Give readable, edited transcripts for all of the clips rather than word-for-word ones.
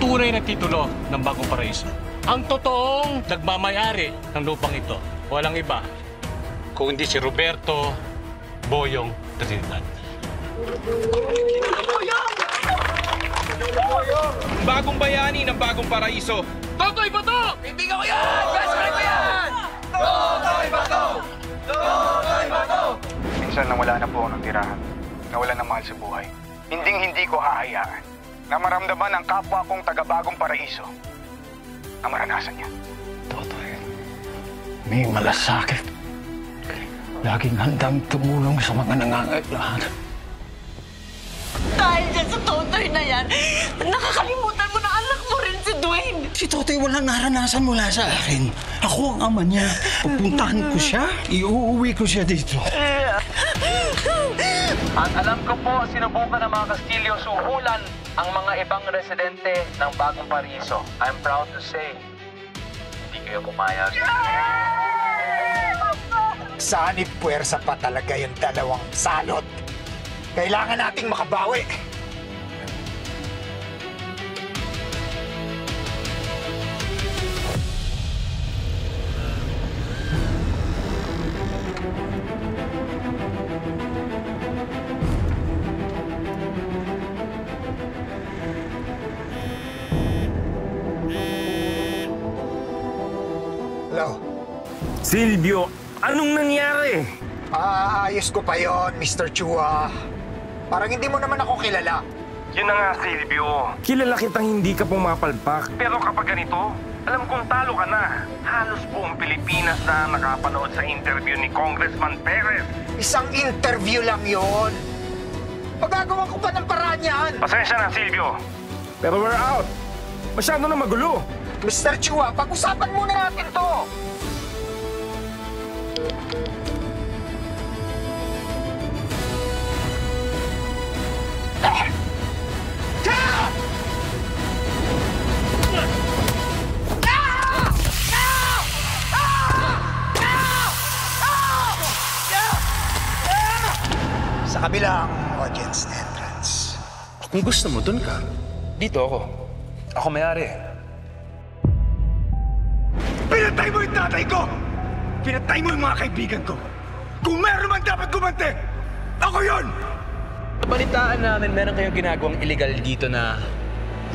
tunay na titulo ng Bagong Paraiso. Ang totoong nagmamayari ng lupang ito, walang iba, kung hindi si Roberto Boyong Trinidad. Bagong bayani ng Bagong Paraiso. Totoy Bato! Kaibigan ko yan! Best friend ko yan! Totoy Bato! Totoy Bato! Minsan nawala na po ako ng tirahan. Nawala ng mahal sa buhay. Hindi ko hahayaan na maramdaman ang kapwa kong taga-Bagong Paraiso na maranasan niya. Totoy, may malasakit. Laging handang tumulong sa mga nangangailangan. Dahil dyan sa Totoy na yan, nakakalimutan mo na anak mo rin si Dwayne. Si Totoy walang naranasan mula sa akin. Ako ang ama niya. Pupuntahan ko siya, iuuwi ko siya dito. At alam ko po, sinubukan ng mga Kastilyo suhulan ang mga ibang residente ng Bagong Paraiso. I'm proud to say, hindi kayo pumayag. Sanib puwersa pa talaga yung dalawang salot. Kailangan nating makabawi. Hello? Silvio, anong nangyari? Ayos ko pa yon, Mr. Chua. Parang hindi mo naman ako kilala. Yun na nga, Silvio. Kilala kitang hindi ka pumapalpak. Pero kapag ganito, alam kong talo ka na. Halos buong Pilipinas na nakapanood sa interview ni Congressman Perez. Isang interview lang yon. Magagawa ko pa ng paraan yan. Pasensya na, Silvio. Pero we're out. Masyado na magulo. Mr. Chua, pag-usapan muna natin to. Sa kabilang audience entrance. Kung gusto mo, dun ka. Dito ako. Ako may-ari. Pinatay mo yung tatay ko! Pinatay mo yung mga kaibigan ko! Kung meron man dapat gumante, ako yun! Balitaan namin, meron kayong ginagawang illegal dito na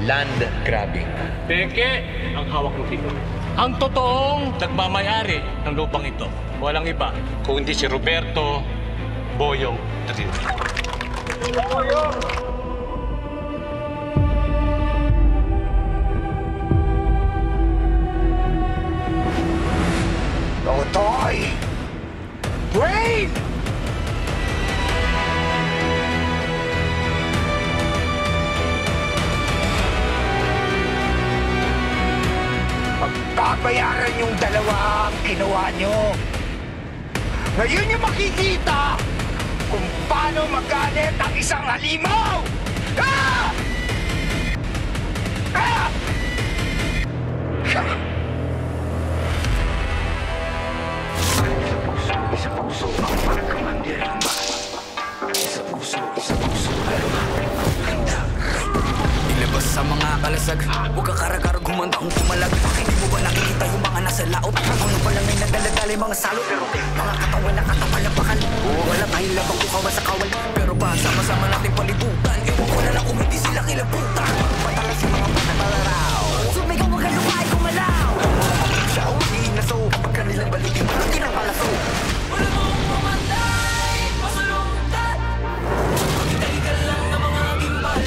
land grabbing. Peke ang hawak ng titulo. Ang totoong nagmamayari ng lupang ito, walang iba, kung hindi si Roberto Boyong Trinidad. Boyong! Totoy! Dwayne! Pagbabayaran yung dalawa ang ginawa nyo. Ngayon yung makikita kung paano magalit ang isang halimaw! Ah! Ah! Sa puso ang pagkamandir ng bahay. Sa puso pero handa. Ilabas sa mga kalasag, huwag ka karagar gumanda kung pumalag. Hindi mo ba nakikita yung mga nasa laot? Ano pa lang ay nagdaladala mga salot? Pero mga katawan na katawan na bakal. Wala tayong labang kukawa sa kawal. Pero ba sama-sama nating palibutan? Ewan ko na lang kung hindi sila kilabutan. Patalas yung mga panaglalaraw. Sumigaw mo ka lumay kumalaw. Siya uwi na so, kapag kanilang balikin mo lang kinapalaso. Wala mong pumatay, pasaluntan. Magitay ka lang ng mga gimbal.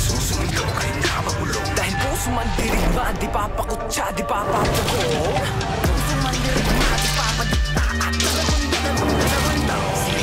Susunod ka kayo nakapagulong. Dahil puso man dirigma, di papakutsa, di papapuko. Puso man dirigma, di papadikta. At sila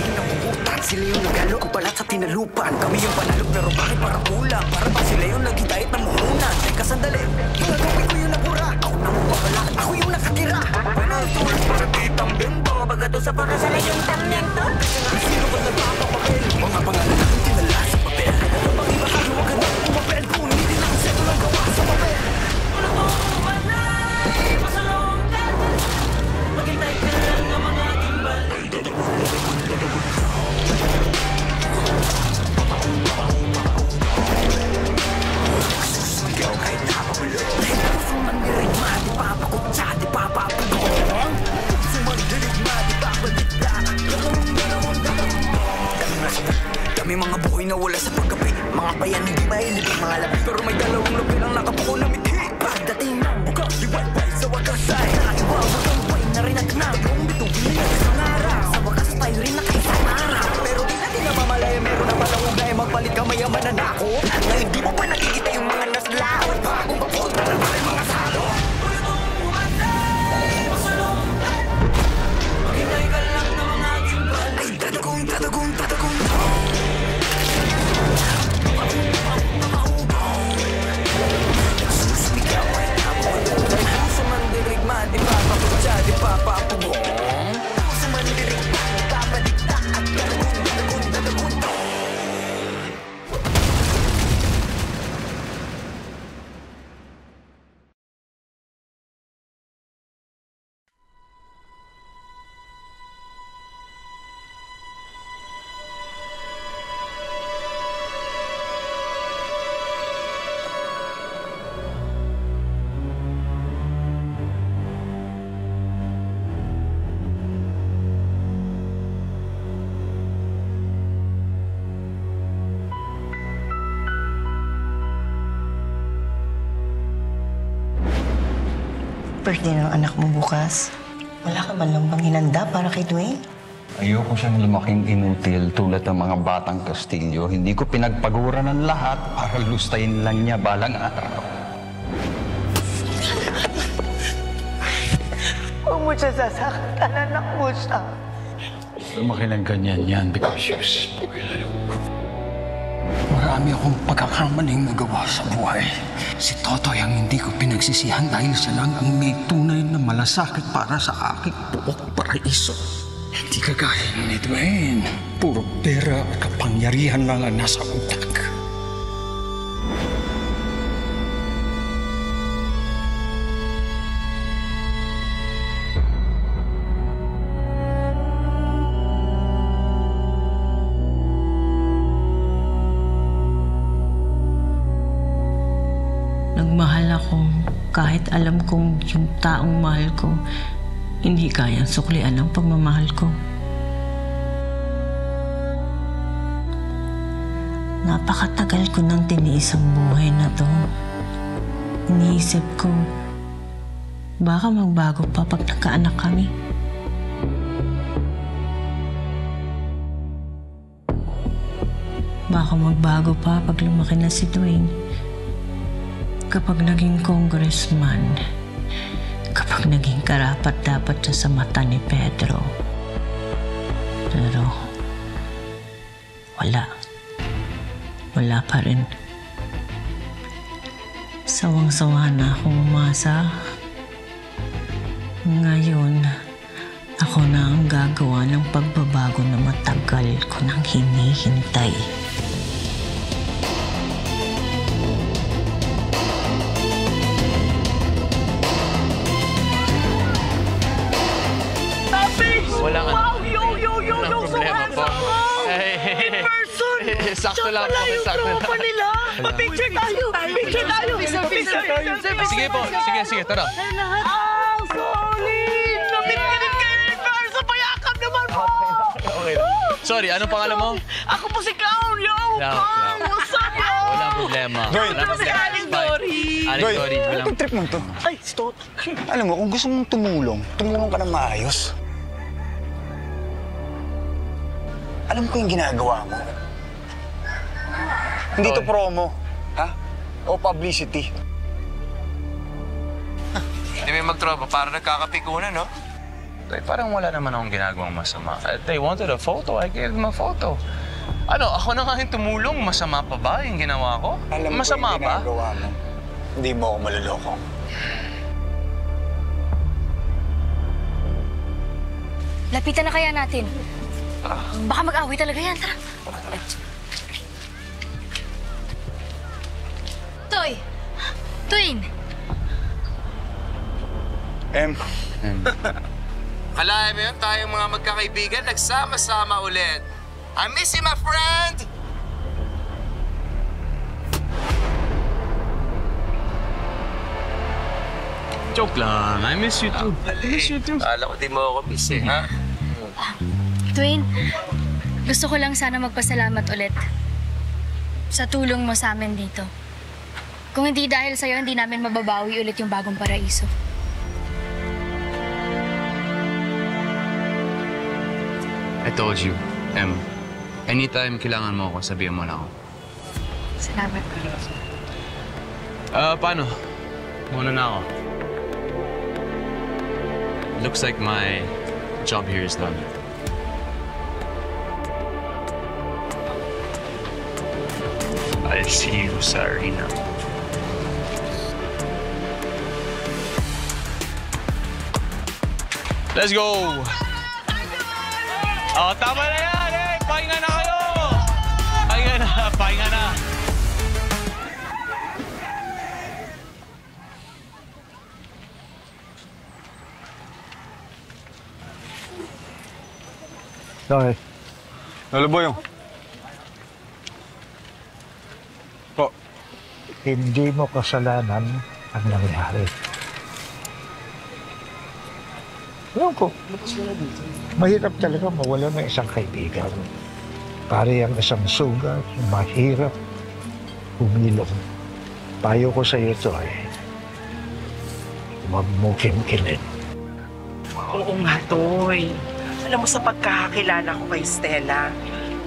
yung napuputan, sila yung nagalo. Kupalat sa tinalupan, kami yung panalo. Pero bakit parang kulang? Para ba sila yung naghitayat ng muhunan? Teka sandali, yung nagawin ko yung nabura. Ako na mapakalaan, ako yung nakatira. Panatulas para di tambento. Bagato sa para sila yung tambento. Kasi nga sino ba nagpapapapel? Mga pangalan natin tinala sa papel. Kapag iba kayo, wag ka na pumapel. Kung hindi na kasi ito lang gawa sa papel. Wala mo kumanay, pasalong ka. Maghintay ka lang ng mga gimbal. yan, hindi mahilig ang mga labi. Pero may dalawang labi lang nakapuko na mithi. Pagdating ng buka, di way sa wakas ay nakaiba. Walang way na rin at nagong bitugin na isang araw. Sa wakas tayo rin nakaisang araw. Pero di natin namamalaya, meron na palang huwag na magpalit ka mayaman na nako. Ngayon di mo pa nakikita yung mga naslawat. Bagong papunta na ba yung mga salo? Maghintay ka lang na mga gimbal. Ay tatagong, tatagong, tatagong. Susumigaw ay tapon. Puso man dirigma, di pa paputsa, di pa papugong. Puso man dirigma, kapalikta at tatagong, tatagong, tatagong. Birthday ng anak mo bukas. Wala ka ba lang bang hinanda para kay Dwayne? Ayoko siyang lumaking inutil tulad ng mga batang Kastilyo. Hindi ko pinagpagura ng lahat para lustayin lang niya balang araw. Huwag mo siya sasaktan, anak mo siya. Lumaki ng ganyan yan because you're spoiled. Marami akong pagkakamaling nagawa sa buhay. Si Totoy ang hindi ko pinagsisihan dahil siya lang ang may tunay na malasakit para sa aking buok paraiso. Hindi kagaya ni Dwayne. Puro pera at kapangyarihan lang ang nasa utak. Nagmahal ako kahit alam kong yung taong mahal ko hindi kayang suklian ang pagmamahal ko. Napakatagal ko nang tiniis ang buhay na to. Iniisip ko, baka magbago pa pag nagkaanak kami. Baka magbago pa pag lumaki na si Dwayne. Kapag naging congressman, kapag naging karapat-dapat siya sa mata ni Pedro. Pero, wala pa rin. Sawang-sawa na akong umasa. Ngayon, ako na ang gagawa ng pagbabago na matagal ko nang hinihintay. Walang Wow! Yo! So handsome! In person! Sakto lang po. Sakto lang. Pa nila! Picture tayo! Sige po. Sige. Tara. Solid! Namit-minit kayo in person! Payakap naman po! Okay. Sorry, anong pangalan mo? Ako po si Clown! Yo! Clown! What's up, yo? Walang problema. Si Aling Dory! Aling Dory. Ano itong trip mo to? Ay, stop! Alam mo, kung gusto mong tumulong ka na maayos. Alam ko yung ginagawa mo. Hindi to promo, ha? O publicity. Hindi may magtropa, parang nagkakapikunan, no? Parang wala naman akong ginagawang masama. They wanted a photo, I gave them a photo. Ano, ako na nga yung tumulong, masama pa ba yung ginawa ko? Alam masama ko yung ba? ginagawa mo. Hindi mo ako maluloko. Lapitan na kaya natin. Baka mag-away talaga yan. Tara. Toy! Dwayne! Kalahin mo yun, tayong mga magkakaibigan, nagsama-sama ulit. I miss you, my friend! Joke lang. I miss you too. Kala ko di mo ako miss eh, ha? Dwayne, gusto ko lang sana magpasalamat ulit. sa tulong mo sa amin dito. Kung hindi dahil sa'yo, hindi namin mababawi ulit yung Bagong Paraiso. I told you, Em. Anytime kailangan mo ako, sabihan mo lang ako. Salamat. Paano? Muna na ako. Looks like my job here is done. I'll see you sa arena. Let's go! Oh, tama na yan! Eh! Pahinga na kayo! Pahinga na! Pahinga na! Sorry. Lolo Boyong. Po. Hindi mo kasalanan ang nangyari. Alam ko, mahirap talaga mawala ng isang kaibigan. Pare ang isang sugat, mahirap humilong. Payo ko sa iyo ito huwag mo kimkinin. Oo nga, Toy. Alam mo, sa pagkakakilala ko kay Stella,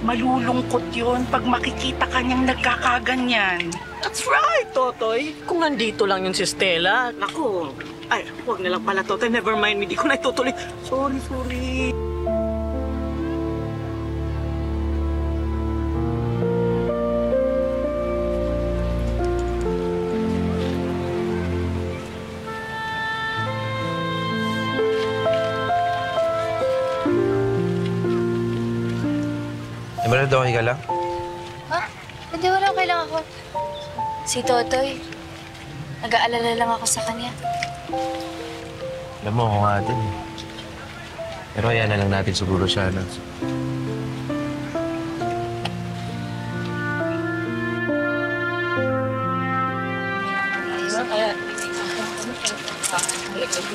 malulungkot yun pag makikita ka niyang nagkakaganyan. That's right, Totoy. Kung nandito lang yung si Stella, naku. Ay, huwag na lang pala, Totoy. Never mind, hindi ko na itutuloy. Sorry. Emerald, okay ka lang? Ha? Hindi, wala. Okay lang ako. Si Totoy, nag-aalala lang ako sa kanya. Alam mo, ako nga din. Pero ayan na lang natin siguro siya, no?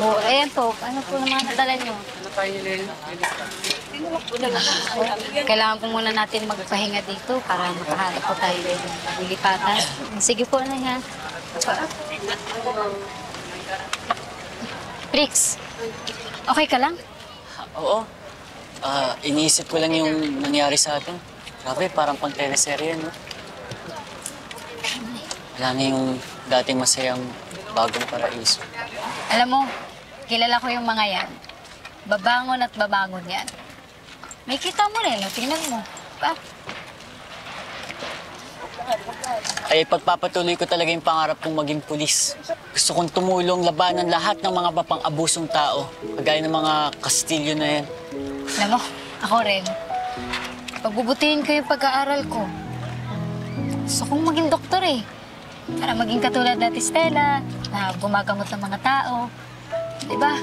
Oh, ayan po. Ano po naman nadala niyo? Kailangan po muna natin magpahinga dito para makahanap po tayo ng lilipatan. Sige po na yan. Brix, okay ka lang? Oo. Iniisip ko lang yung nangyari sa atin. Grabe, parang pang-teleserye, no? Wala na yung dating masayang Bagong Paraiso. Alam mo, kilala ko yung mga yan. Babangon at babangon yan. May kita mo rin, no? Tingnan mo. Pa? Ay, pagpapatuloy ko talaga yung pangarap kong maging pulis. Gusto kong tumulong labanan lahat ng mga mapang-abusong tao. Kagaya ng mga Kastilyo na yan. Alam mo, ako rin. Pagbubutihin ko yung pag-aaral ko. Gusto kong maging doktor eh. Para maging katulad natin Stella, na gumagamot ng mga tao. Diba?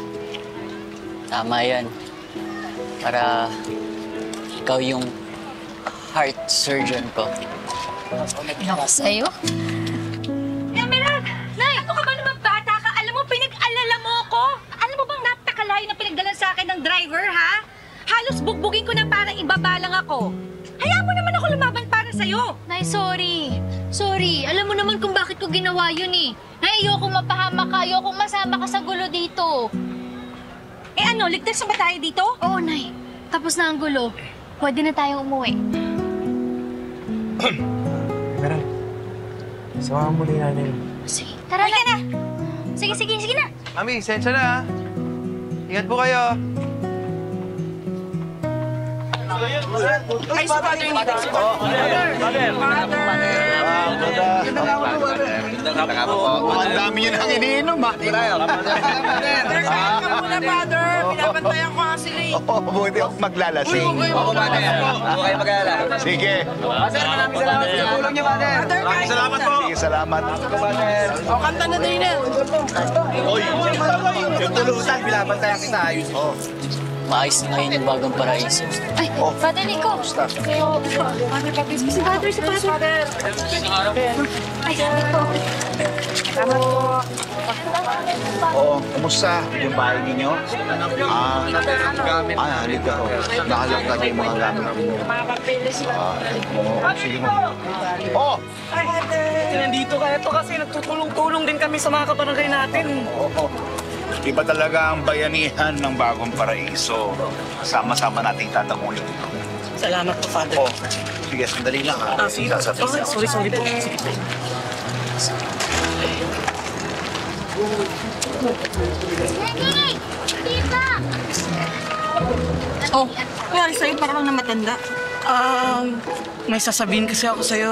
Tama yan. Para ikaw yung heart surgeon ko. Ako sa'yo? Emerald! Nay! Ano ka ba naman bata ka? Alam mo, pinag-alala mo ako. Alam mo bang napakalayo na pinagdala sa akin ng driver, ha? Halos bugbugin ko na para ibaba lang ako. Hayaan mo naman ako lumaban para sa'yo. Nay, sorry. Sorry. Alam mo naman kung bakit ko ginawa yun eh. Nay, ayoko mapahama ka. Ayoko masama ka sa gulo dito. Eh ano, ligtas na ba tayo dito? Oo, Nay. Tapos na ang gulo. Pwede na tayong umuwi. Emerald, samahan mo rin natin. Sige, tara na. Sige na. Mami, sensya na, ha? Ingat po kayo. Ay, si Father hindi. Ang dami yun ang iniinom, ha? Father, kain ka muna, Father. Pinabantayan ko nga sila eh. Oo, buti ako maglalasing. Oo, Father. Huwag kayo mag-alala. Sige. Father, maraming salamat sa tulong niyo, Father. Maraming salamat po. Sige, salamat. O, kanta na din eh. Oy, yung tulutan, binabantayan kita. Ayos. Maayos na ngayon yung Bagong Paraiso. Ay, Father Nico. Father, papis mo si Father, si Father. Ay, sabi ko. Salamat po. Oo, kumusta yung bahay ninyo? Halika ko. Nakalagkan yung mga gamit ninyo. Sige mo. Oh! Nandito ka. Ito kasi nagtutulong-tulong din kami sa mga kabarangay natin. Oo. Iba talaga ang bayanihan ng Bagong Paraiso. Sama-sama nating tatangulin ito. Salamat po, Father. Oh, sige, sandali lang ha. Sige. Sorry po. Sige. Oh, nangyari sa'yo? Parang na matanda. May sasabihin kasi ako sa'yo,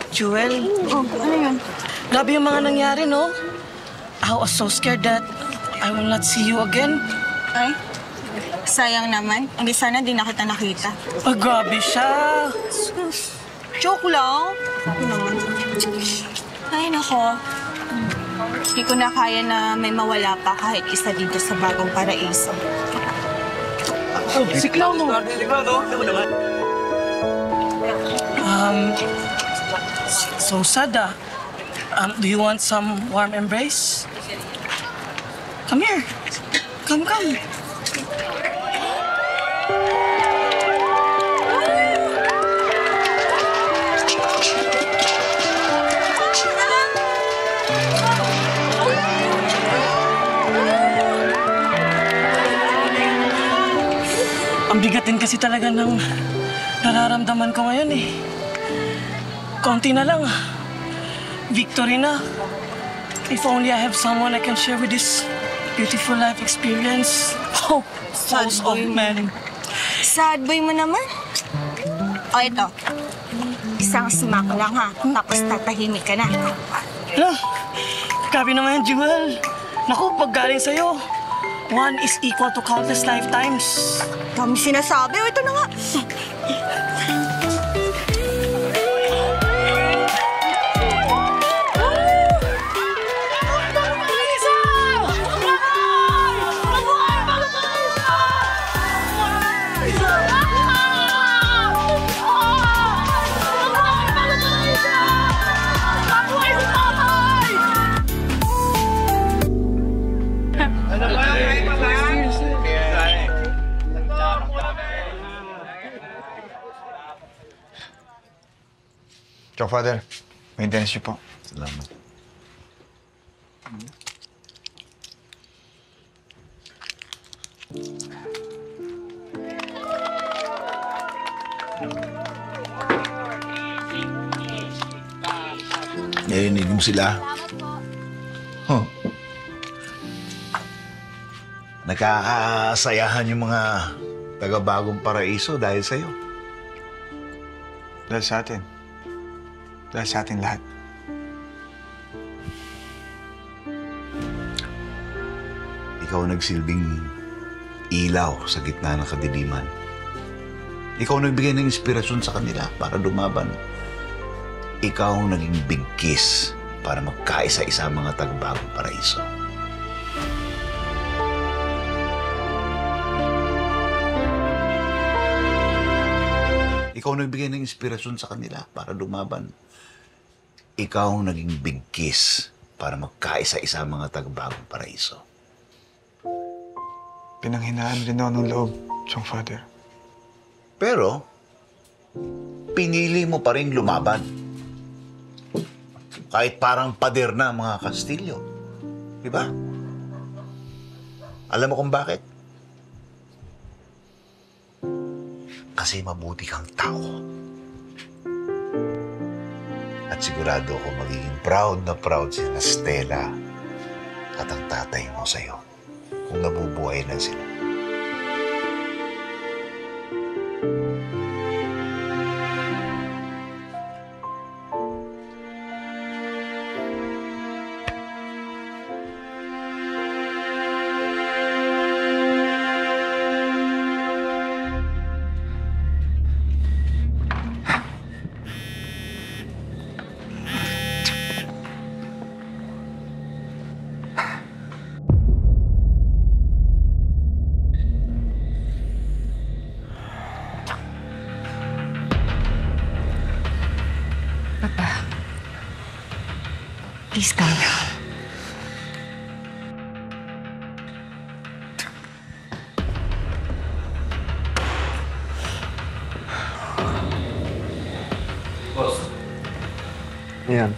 Jewel. Oh, ano yun? Grabe yung mga nangyari, no? I was so scared that I will not see you again. Ay, sayang naman. Hindi sana di na kita nakita. Grabe siya. Joke lang. Ako naman. Ay, nako. Hindi ko na kaya na may mawala pa kahit isa dito sa Bagong Paraiso. Siklaw mo. So sad ah. Do you want some warm embrace? Come here. Come. Ang bigat din kasi talaga ng nararamdaman ko ngayon eh. Konti na lang. Victory na. If only I have someone I can share with this beautiful life experience. Oh, souls of men. Sad boy mo naman. O, ito. Isang smack lang ha. Tapos tatahimik ka na. Hala, grabe naman, Jewel. Naku, pag galing sa'yo, one is equal to countless lifetimes. Dami sinasabi. O, ito na nga. Ciao, Father. Maintenance niyo po. Salamat. Narinig mo sila? Huh. Nakakasayahan yung mga taga-Bagong Paraiso dahil sa'yo. Dahil sa atin. Dahil sa atin lahat. Ikaw nagsilbing ilaw sa gitna ng kadiliman. Ikaw nagbigay ng inspirasyon sa kanila para lumaban. Ikaw naging bigkis para magkaisa-isa ang mga taga-Bagong Paraiso. Ikaw nagbigay ng inspirasyon sa kanila para lumaban. Ikaw naging bigkis para magkaisa-isa ang mga taga-Bagong Paraiso. Pinanghinaan rin ako ng loob, Chong Father. Pero, pinili mo pa rin lumaban. Kahit parang pader na mga Kastilyo. Diba? Alam mo kung bakit? Kasi mabuti kang tao. At sigurado ako magiging proud na proud si Stella at ang tatay mo sa'yo kung nabubuhay lang sila. Please come. Ayan.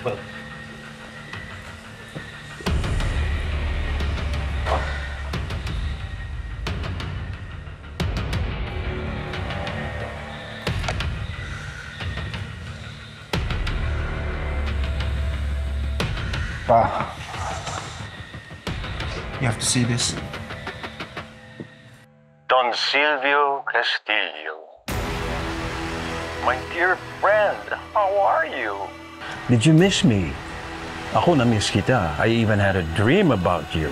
Pa, you have to see this. Don Silvio Castillo. My dear friend, how are you? Did you miss me? Ako na-miss kita. I even had a dream about you.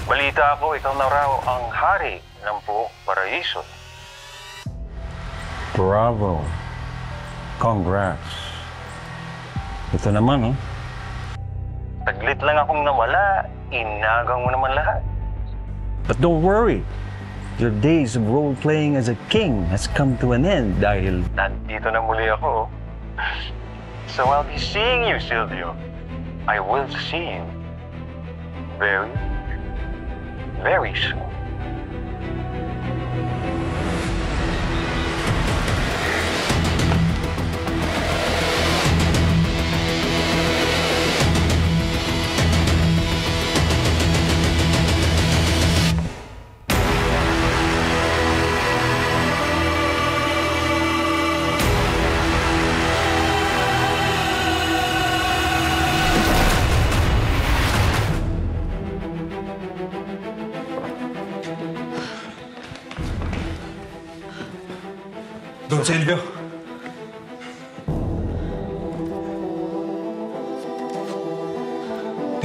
Balita ko, ikaw na raw ang hari ng buong paraiso. Bravo. Congrats. Ito naman, oh. Taglit lang akong nawala, inagang mo naman lahat. But don't worry. Your days of role-playing as a king has come to an end dahil... Nandito na muli ako. So I'll be seeing you, Silvio. I will see you very, very soon. Don Silvio.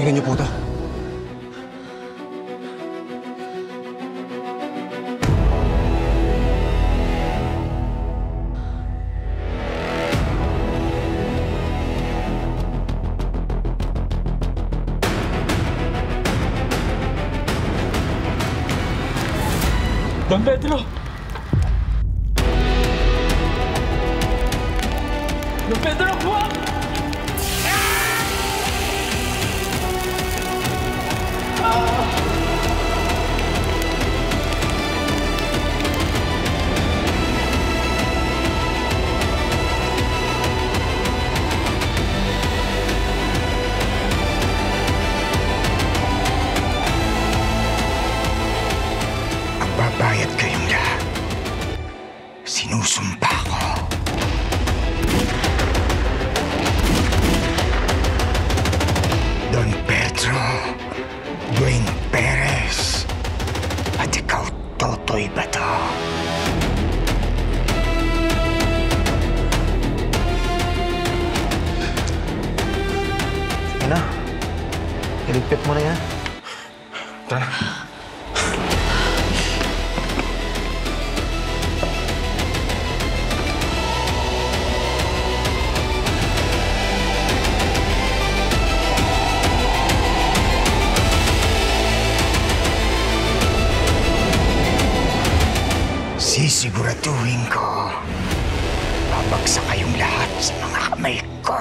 Tingnan niyo po ito. Don Pedro! Don Pedro, huwag! Magbabayad kayong lahat. Sinusumpa ko. Don Pedro, Dwayne Perez, at ikaw, Totoy Bato. Ano? Iligpit mo na yan. Tara. Sisiguraduhin ko, babagsak kayong lahat sa mga kamay ko.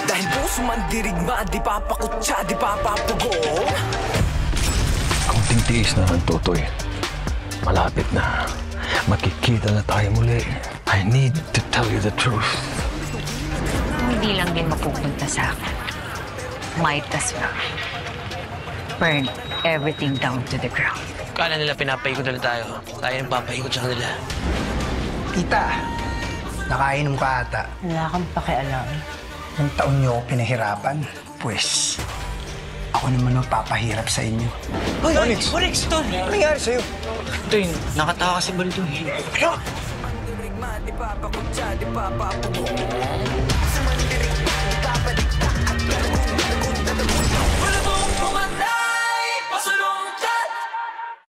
Dahil puso man dirigma, di papakutsa, di papapugong. Ang tingtiis na ng Totoy. Malapit na. Makikita na tayo muli. I need to tell you the truth. Hindi lang din mapupunta sa akin. Might as well burn everything down to the ground. Kala nila pinapaikot na tayo. Tayo yung papaikot sa kanila. Tita, nakainom ka ata. Wala kang pakialam. Yung taon niyo ako pinahirapan, pues, ako naman ang papahirap sa inyo. Hoy, Onyx! Tol! Ano nangyari sa'yo? Ito yun, nakatawa kasi balito eh. Ano? Di papakutsa, di papapugong.